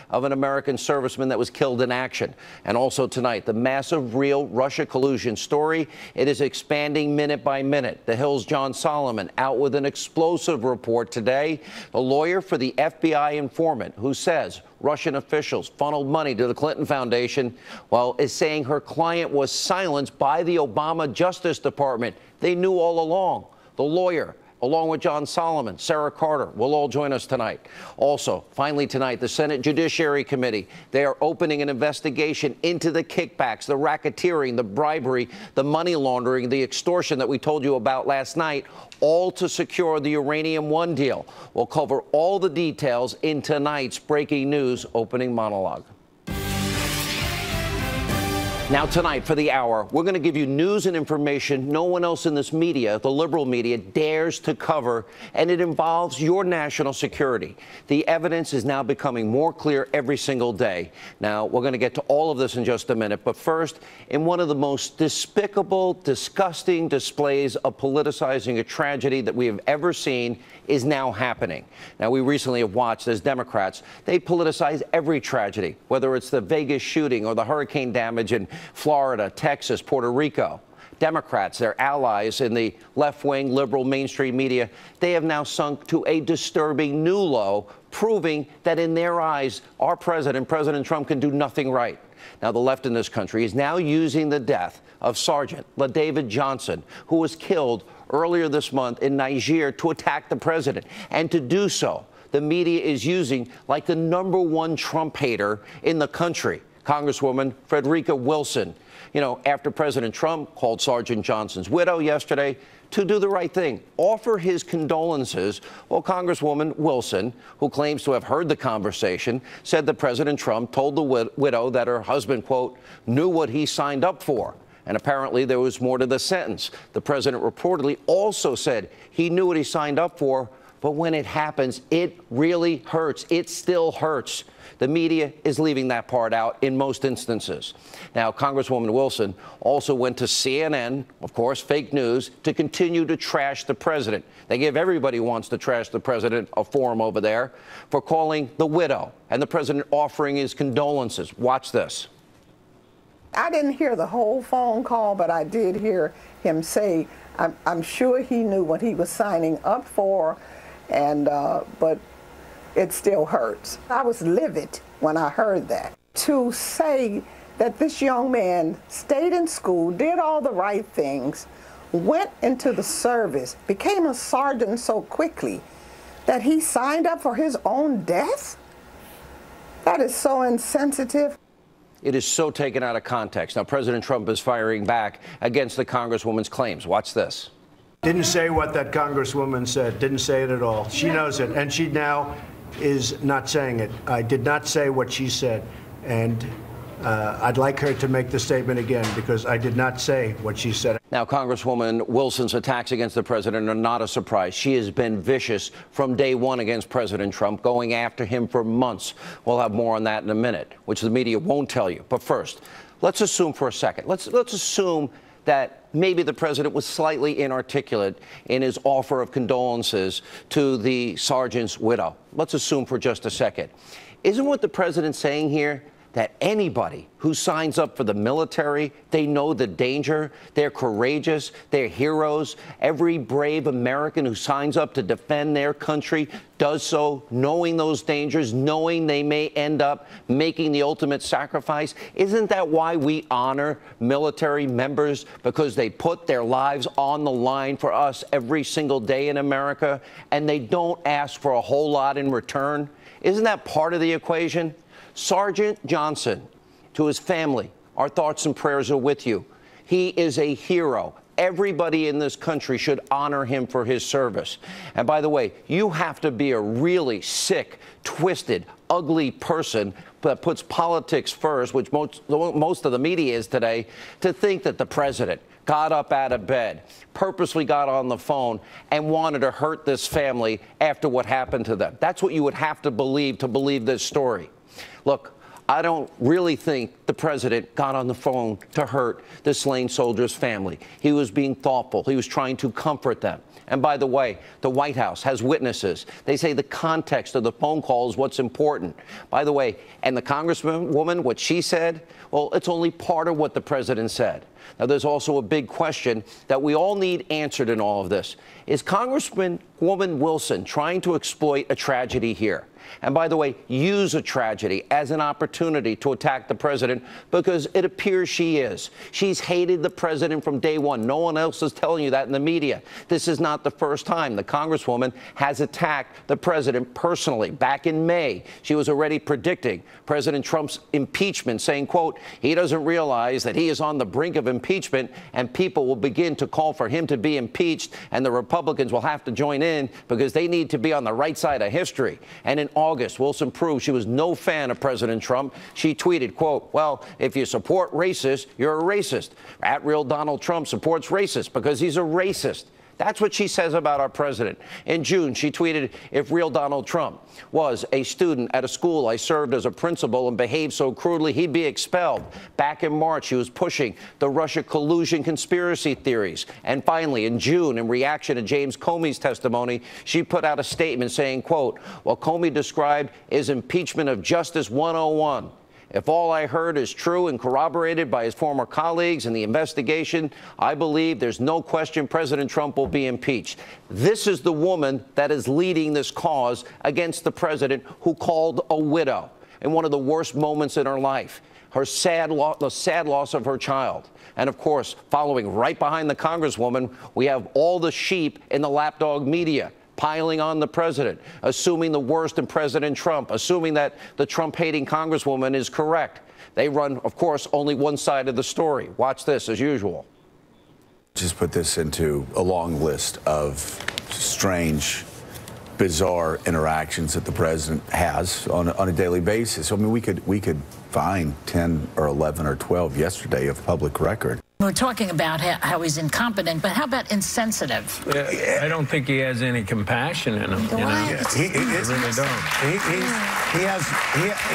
of an American serviceman that was killed in action. And also tonight, the massive real Russia collusion story. It is expanding minute by minute. The Hill's John Solomon out with an explosive report today. The lawyer for the FBI informant who says Russian officials funneled money to the Clinton Foundation, well, is saying her client was silenced by the Obama Justice Department. They knew all along. The lawyer, along with John Solomon, Sarah Carter, will all join us tonight. Also, finally tonight, the Senate Judiciary Committee, they are opening an investigation into the kickbacks, the racketeering, the bribery, the money laundering, the extortion that we told you about last night, all to secure the Uranium One deal. We'll cover all the details in tonight's breaking news opening monologue. Now tonight, for the hour, we're going to give you news and information no one else in this media, the liberal media, dares to cover, and it involves your national security. The evidence is now becoming more clear every single day. Now, we're going to get to all of this in just a minute, but first, in one of the most despicable, disgusting displays of politicizing a tragedy that we have ever seen is now happening. Now, we recently have watched as Democrats, they politicize every tragedy, whether it's the Vegas shooting or the hurricane damage in Florida, Texas, Puerto Rico. Democrats, their allies in the left-wing liberal mainstream media, they have now sunk to a disturbing new low, proving that in their eyes, our president, President Trump, can do nothing right. Now, the left in this country is now using the death of Sergeant LaDavid Johnson, who was killed earlier this month in Niger, to attack the president. And to do so, the media is using like the #1 Trump hater in the country, Congresswoman Frederica Wilson. You know, after President Trump called Sergeant Johnson's widow yesterday to do the right thing, offer his condolences, well, Congresswoman Wilson, who claims to have heard the conversation, said that President Trump told the widow that her husband, quote, knew what he signed up for. And apparently there was more to the sentence. The president reportedly also said he knew what he signed up for, but when it happens, it really hurts. It still hurts. The media is leaving that part out in most instances. Now, Congresswoman Wilson also went to CNN, of course, fake news, to continue to trash the president. They give everybody who wants to trash the president a forum over there for calling the widow and the president offering his condolences. Watch this. I didn't hear the whole phone call, but I did hear him say, I'm sure he knew what he was signing up for, and but it still hurts. I was livid when I heard that. To say that this young man stayed in school, did all the right things, went into the service, became a sergeant so quickly that he signed up for his own death? That is so insensitive. It is so taken out of context. Now, President Trump is firing back against the Congresswoman's claims. Watch this. Didn't say what that Congresswoman said. Didn't say it at all. She knows it, and she now is not saying it. I did not say what she said, and I'd like her to make the statement again, because I did not say what she said. Now, Congresswoman Wilson's attacks against the president are not a surprise. She has been vicious from day one against President Trump, going after him for months. We'll have more on that in a minute, which the media won't tell you. But first, let's assume for a second, let's assume that maybe the president was slightly inarticulate in his offer of condolences to the sergeant's widow. Let's assume for just a second. Isn't what the president's saying here that anybody who signs up for the military, they know the danger, they're courageous, they're heroes. Every brave American who signs up to defend their country does so knowing those dangers, knowing they may end up making the ultimate sacrifice. Isn't that why we honor military members? Because they put their lives on the line for us every single day in America, and they don't ask for a whole lot in return? Isn't that part of the equation? Sergeant Johnson, to his family, our thoughts and prayers are with you. He is a hero. Everybody in this country should honor him for his service. And by the way, you have to be a really sick, twisted, ugly person that puts politics first, which most of the media is today, to think that the president got up out of bed, purposely got on the phone, and wanted to hurt this family after what happened to them. That's what you would have to believe this story. Look, I don't really think the president got on the phone to hurt the slain soldiers' family. He was being thoughtful. He was trying to comfort them. And by the way, the White House has witnesses. They say the context of the phone call is what's important. By the way, and the congresswoman, what she said, well, it's only part of what the president said. Now, there's also a big question that we all need answered in all of this. Is Congresswoman Wilson trying to exploit a tragedy here? And by the way, use a tragedy as an opportunity to attack the president, because it appears she is. She's hated the president from day one. No one else is telling you that in the media. This is not the first time the Congresswoman has attacked the president personally. Back in May, she was already predicting President Trump's impeachment, saying, quote, he doesn't realize that he is on the brink of impeachment and people will begin to call for him to be impeached, and the Republicans will have to join in because they need to be on the right side of history. And in August, Wilson proved she was no fan of President Trump. She tweeted, quote, well, if you support racists, you're a racist. At real Donald Trump supports racists because he's a racist. That's what she says about our president. In June, she tweeted, if real Donald Trump was a student at a school I served as a principal and behaved so crudely, he'd be expelled. Back in March, she was pushing the Russia collusion conspiracy theories. And finally, in June, in reaction to James Comey's testimony, she put out a statement saying, quote, what Comey described is impeachment of Justice 101. If all I heard is true and corroborated by his former colleagues in the investigation, I believe there's no question President Trump will be impeached. This is the woman that is leading this cause against the president, who called a widow in one of the worst moments in her life, the sad loss of her child. And of course, following right behind the Congresswoman, we have all the sheep in the lapdog media piling on the president, assuming the worst in President Trump, assuming that the Trump-hating Congresswoman is correct. They run, of course, only one side of the story. Watch this, as usual. Just put this into a long list of strange, bizarre interactions that the president has on a daily basis. I mean, we could find 10 or 11 or 12 yesterday of public record. We're talking about how he's incompetent, but how about insensitive? Yeah, I don't think he has any compassion in him. You know? He really don't.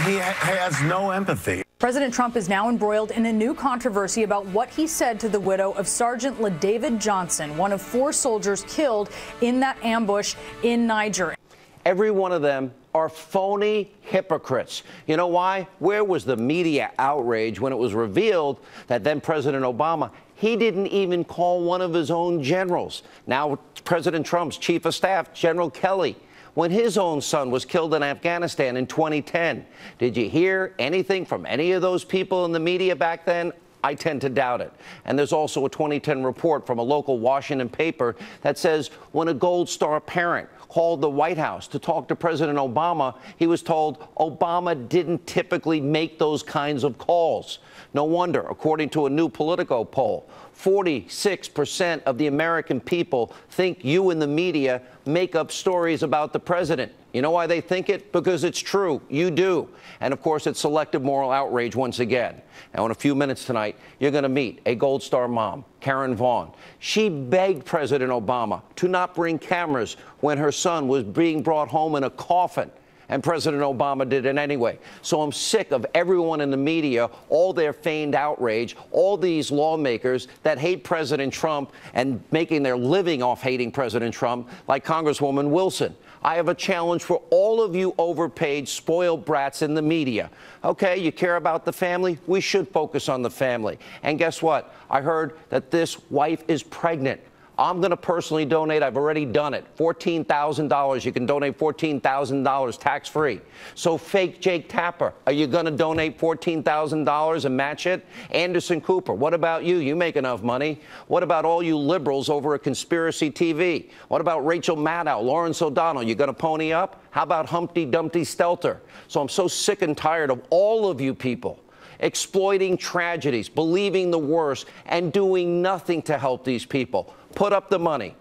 He has no empathy. President Trump is now embroiled in a new controversy about what he said to the widow of Sergeant LaDavid Johnson, one of 4 soldiers killed in that ambush in Niger. Every one of them are phony hypocrites. You know why? Where was the media outrage when it was revealed that then President Obama, he didn't even call one of his own generals, now President Trump's chief of staff, General Kelly, when his own son was killed in Afghanistan in 2010. Did you hear anything from any of those people in the media back then? I tend to doubt it. And there's also a 2010 report from a local Washington paper that says when a Gold Star parent called the White House to talk to President Obama, he was told Obama didn't typically make those kinds of calls. No wonder, according to a new Politico poll, 46% of the American people think you in the media make up stories about the president. You know why they think it? Because it's true. You do. And of course, it's selective moral outrage once again. Now, in a few minutes tonight, you're going to meet a Gold Star mom, Karen Vaughn. She begged President Obama to not bring cameras when her son was being brought home in a coffin. And President Obama did it anyway. So I'm sick of everyone in the media, all their feigned outrage, all these lawmakers that hate President Trump and making their living off hating President Trump, like Congresswoman Wilson. I have a challenge for all of you overpaid, spoiled brats in the media. Okay, you care about the family? We should focus on the family. And guess what? I heard that this wife is pregnant. I'm going to personally donate. I've already done it. $14,000. You can donate $14,000 tax-free. So fake Jake Tapper, are you going to donate $14,000 and match it? Anderson Cooper, what about you? You make enough money. What about all you liberals over at Conspiracy TV? What about Rachel Maddow, Lawrence O'Donnell? You going to pony up? How about Humpty Dumpty Stelter? So I'm so sick and tired of all of you people exploiting tragedies, believing the worst, and doing nothing to help these people. Put up the money.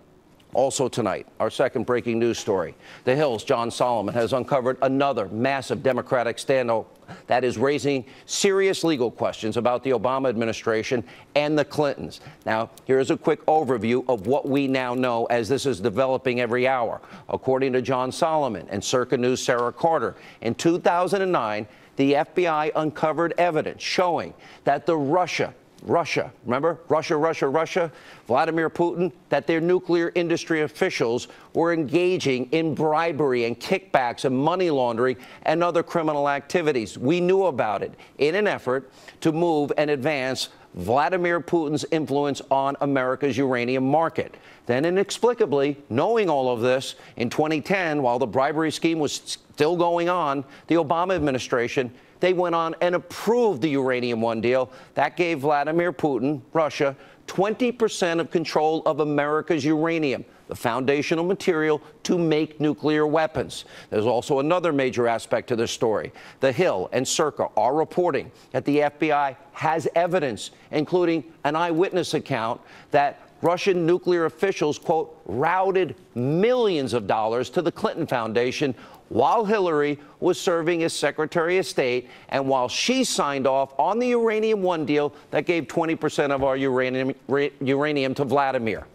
Also tonight, our second breaking news story. The Hill's John Solomon has uncovered another massive Democratic scandal that is raising serious legal questions about the Obama administration and the Clintons. Now, here's a quick overview of what we now know as this is developing every hour. According to John Solomon and Circa News' Sarah Carter, in 2009, the FBI uncovered evidence showing that the Russia, remember? Russia, Vladimir Putin, that their nuclear industry officials were engaging in bribery and kickbacks and money laundering and other criminal activities. We knew about it in an effort to move and advance Vladimir Putin's influence on America's uranium market. Then inexplicably, knowing all of this, in 2010, while the bribery scheme was still going on, the Obama administration, they went on and approved the Uranium One deal. That gave Vladimir Putin, Russia, 20% of control of America's uranium, the foundational material to make nuclear weapons. There's also another major aspect to this story. The Hill and Circa are reporting that the FBI has evidence, including an eyewitness account, that Russian nuclear officials, quote, routed millions of dollars to the Clinton Foundation while Hillary was serving as Secretary of State and while she signed off on the Uranium One deal that gave 20% of our uranium to Vladimir.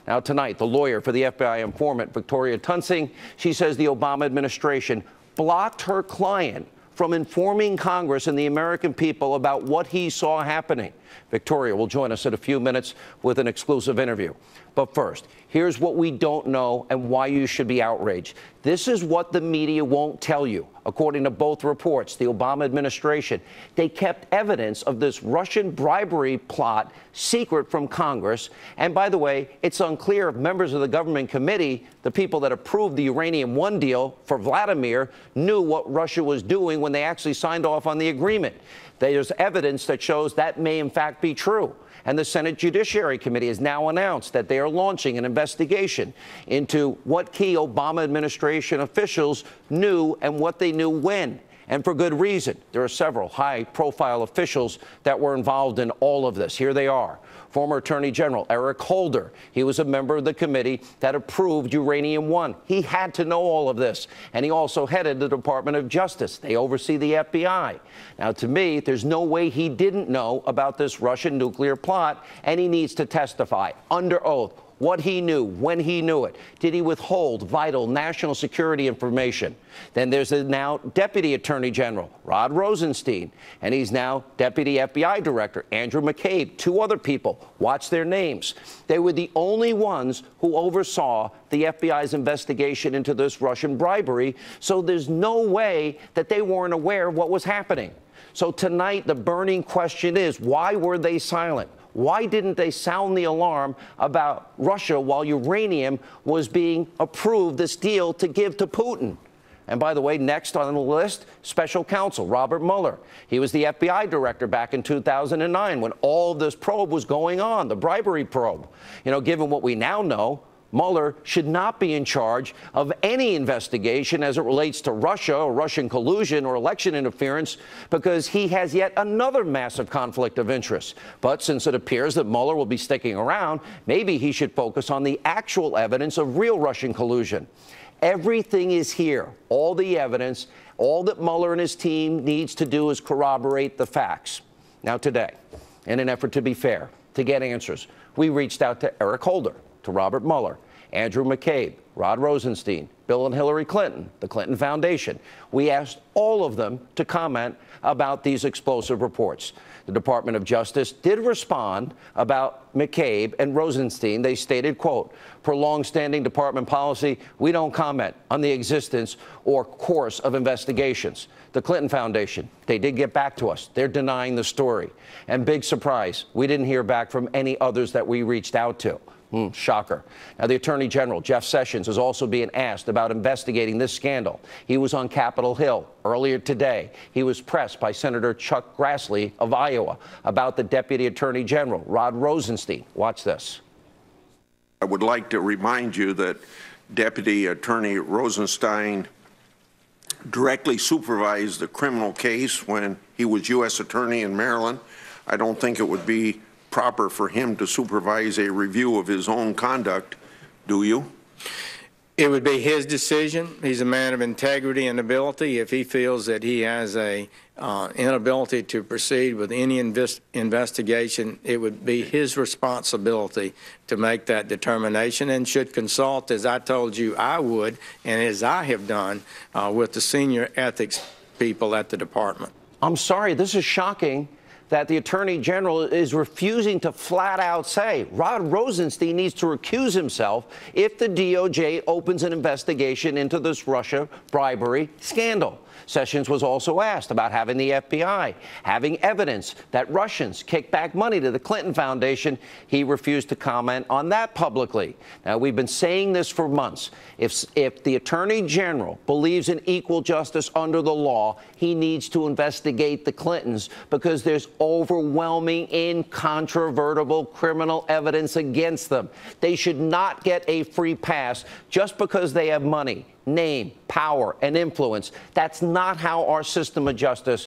Now, tonight, the lawyer for the FBI informant, Victoria Tunsing, she says the Obama administration blocked her client from informing Congress and the American people about what he saw happening. Victoria will join us in a few minutes with an exclusive interview. But first, here's what we don't know and why you should be outraged. This is what the media won't tell you. According to both reports, the Obama administration, they kept evidence of this Russian bribery plot secret from Congress. And by the way, it's unclear if members of the government committee, the people that approved the Uranium One deal for Vladimir, knew what Russia was doing when they actually signed off on the agreement. There's evidence that shows that may in fact be true. And the Senate Judiciary Committee has now announced that they are launching an investigation into what key Obama administration officials knew and what they knew when. And for good reason. There are several high-profile officials that were involved in all of this. Here they are. Former Attorney General Eric Holder. He was a member of the committee that approved Uranium One. He had to know all of this. And he also headed the Department of Justice. They oversee the FBI. Now, to me, there's no way he didn't know about this Russian nuclear plot, and he needs to testify under oath what he knew, when he knew it. Did he withhold vital national security information? Then there's a now Deputy Attorney General, Rod Rosenstein, and he's now Deputy FBI Director, Andrew McCabe. Two other people, watch their names. They were the only ones who oversaw the FBI's investigation into this Russian bribery, so there's no way that they weren't aware of what was happening. So tonight, the burning question is, why were they silent? Why didn't they sound the alarm about Russia while uranium was being approved, this deal to give to Putin? And by the way, next on the list, special counsel Robert Mueller. He was the FBI director back in 2009 when all of this probe was going on, the bribery probe. You know, given what we now know, Mueller should not be in charge of any investigation as it relates to Russia or Russian collusion or election interference because he has yet another massive conflict of interest. But since it appears that Mueller will be sticking around, maybe he should focus on the actual evidence of real Russian collusion. Everything is here, all the evidence. All that Mueller and his team needs to do is corroborate the facts. Now today, in an effort to be fair, to get answers, we reached out to Eric Holder, to Robert Mueller, Andrew McCabe, Rod Rosenstein, Bill and Hillary Clinton, the Clinton Foundation. We asked all of them to comment about these explosive reports. The Department of Justice did respond about McCabe and Rosenstein. They stated, quote, per long-standing department policy, we don't comment on the existence or course of investigations. The Clinton Foundation, they did get back to us. They're denying the story. And big surprise, we didn't hear back from any others that we reached out to. Shocker. Now, the Attorney General, Jeff Sessions, is also being asked about investigating this scandal. He was on Capitol Hill earlier today. He was pressed by Senator Chuck Grassley of Iowa about the Deputy Attorney General, Rod Rosenstein. Watch this. I would like to remind you that Deputy Attorney Rosenstein directly supervised the criminal case when he was U.S. Attorney in Maryland. I don't think it would be proper for him to supervise a review of his own conduct, do you? It would be his decision. He's a man of integrity and ability. If he feels that he has a inability to proceed with any investigation, it would be his responsibility to make that determination and should consult, as I told you I would, and as I have done with the senior ethics people at the department. I'm sorry, this is shocking that the Attorney General is refusing to flat out say Rod Rosenstein needs to recuse himself if the DOJ opens an investigation into this Russia bribery scandal. Sessions was also asked about having the FBI having evidence that Russians kicked back money to the Clinton Foundation. He refused to comment on that publicly. Now, we've been saying this for months. If the Attorney General believes in equal justice under the law, he needs to investigate the Clintons because there's overwhelming, incontrovertible criminal evidence against them. They should not get a free pass just because they have money, name, power, and influence. That's not how our system of justice